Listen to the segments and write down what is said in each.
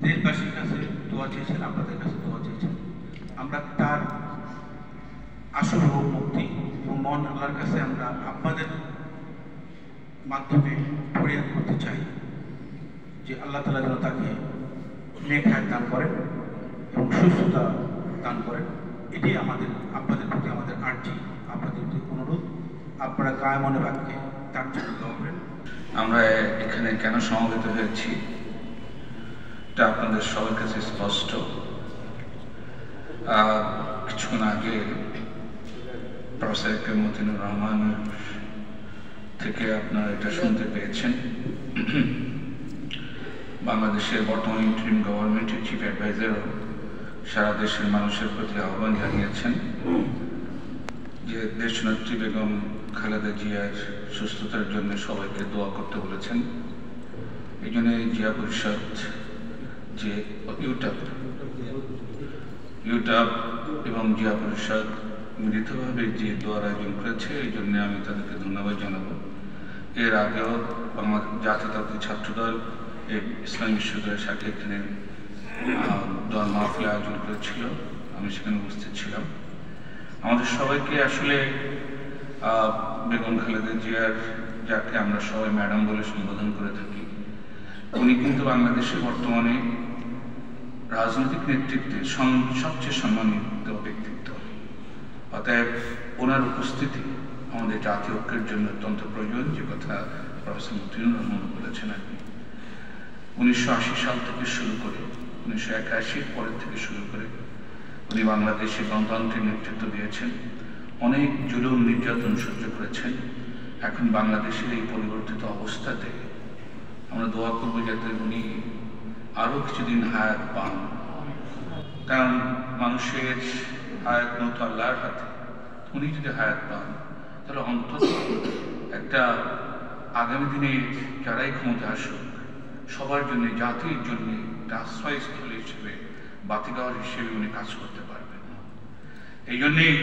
দেশবাসীর কাছে দোয়া চেয়েছেন, আপনাদের কাছে দোয়া চেয়েছেন। আমরা তার আসল রূপ মুক্তি এবং মন আল্লাহর কাছে আমরা আপনাদের মাধ্যমে ফরিয়াদ করতে চাই যে আল্লাহ তাআলা যেন তাকে নেক হায়াত দান করেন এবং সুস্থতা দান করেন। এটি আমাদের আপনাদের প্রতি আমাদের আর্জি, আপনাদের প্রতি অনুরোধ, আপনারা কায় মনে বাক্যে তার জন্য দোয়া করেন। আমরা এখানে কেন সমবেত হয়েছি এটা আপনাদের সবার কাছে স্পষ্ট। কিছুক্ষণ আগে প্রফেসর একেম মতিনুর রহমান থেকে আপনারা এটা শুনতে পেয়েছেন। বাংলাদেশের বর্তমান ইন্টারিম গভর্নমেন্টের চিফ অ্যাডভাইজারও সারা দেশের মানুষের প্রতি আহ্বান জানিয়েছেন যে দেশনেত্রী বেগম খালেদা জিয়ার সুস্থতার জন্য সবাইকে দোয়া করতে বলেছেন। এই জন্য জিয়া পরিষদ যে ইউটাব এবং জিয়া পরিষদ মিলিতভাবে যে দোয়ার আয়োজন করেছে, এই জন্য আমি তাদেরকে ধন্যবাদ জানাবো। এর আগেও জাতীয়তাবাদী ছাত্রদল এই ইসলামী বিশ্ববিদ্যালয়ের সাথে এখানে দোয়ার মাহফিল আয়োজন করেছিল, আমি সেখানে উপস্থিত ছিলাম। আমাদের সবাইকে আসলে বেগম খালেদা জিয়ার, যাকে আমরা সবাই ম্যাডাম বলে সম্বোধন করে থাকি, উনি কিন্তু বাংলাদেশে বর্তমানে রাজনৈতিক নেতৃত্বে সবচেয়ে সম্মানিত ব্যক্তিত্ব। অতএব ওনার উপস্থিতি আমাদের জাতীয় ঐক্যের জন্য অত্যন্ত প্রয়োজন, যে কথা প্রফেসর মতিনুর রহমান বলেছেন। আর কি 1980 সাল থেকে শুরু করে 1981 পরের থেকে শুরু করে উনি বাংলাদেশে গণতন্ত্রের নেতৃত্ব দিয়েছেন, অনেক জুলুম নির্যাতন সহ্য করেছেন। এখন বাংলাদেশের এই পরিবর্তিত অবস্থাতে আমরা দোয়া করবো যাতে উনি আরো কিছুদিন হায়াত পান, কারণ মানুষের হায়াত মতো আল্লাহর হাতে। উনি যদি হায়াত পান তাহলে অন্তত একটা আগামী দিনে যারাই ক্ষমতা আসুক সবার জন্য, জাতির জন্য একটা আশ্রয়স্থলী হিসেবে, বাতিঘর হিসেবে উনি কাজ করতে পারবেন। এই জন্যেই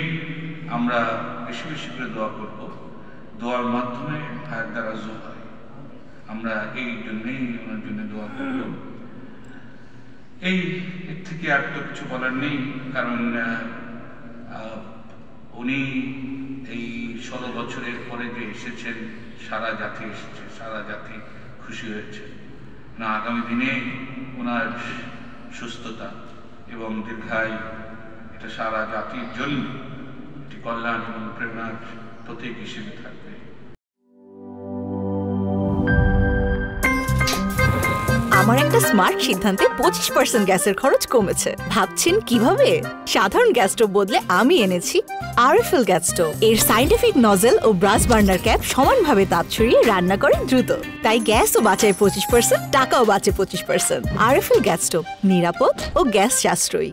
আমরা বেশি বেশি করে দোয়া করব। দোয়ার মাধ্যমে হায়াত দারাজ হয়, আমরা এই জন্যেই ওনার জন্য দোয়া করব। এর থেকে আর তো কিছু বলার নেই, কারণ উনি এই 16 বছরের পরে যে এসেছেন, সারা জাতি এসেছে, সারা জাতি খুশি হয়েছে না। আগামী দিনে ওনার সুস্থতা এবং দীর্ঘায়ু এটা সারা জাতির জন্য একটি কল্যাণ এবং প্রেরণার প্রতীক হিসেবে থাকবে। আমার একটা স্মার্ট সিদ্ধান্তে 25% গ্যাসের খরচ কমেছে। ভাবছেন কিভাবে? সাধারণ গ্যাস স্টোভ বদলে আমি এনেছি আরএফএল গ্যাস স্টোভ। এর সাইন্টিফিক নজল ও ব্রাস বার্নার ক্যাপ সমানভাবে তাপ ছড়িয়ে রান্না করে দ্রুত, তাই গ্যাসও বাঁচায় 25%, টাকাও বাঁচে 25%। আরএফএল গ্যাস স্টোভ নিরাপদ ও গ্যাস সাশ্রয়ী।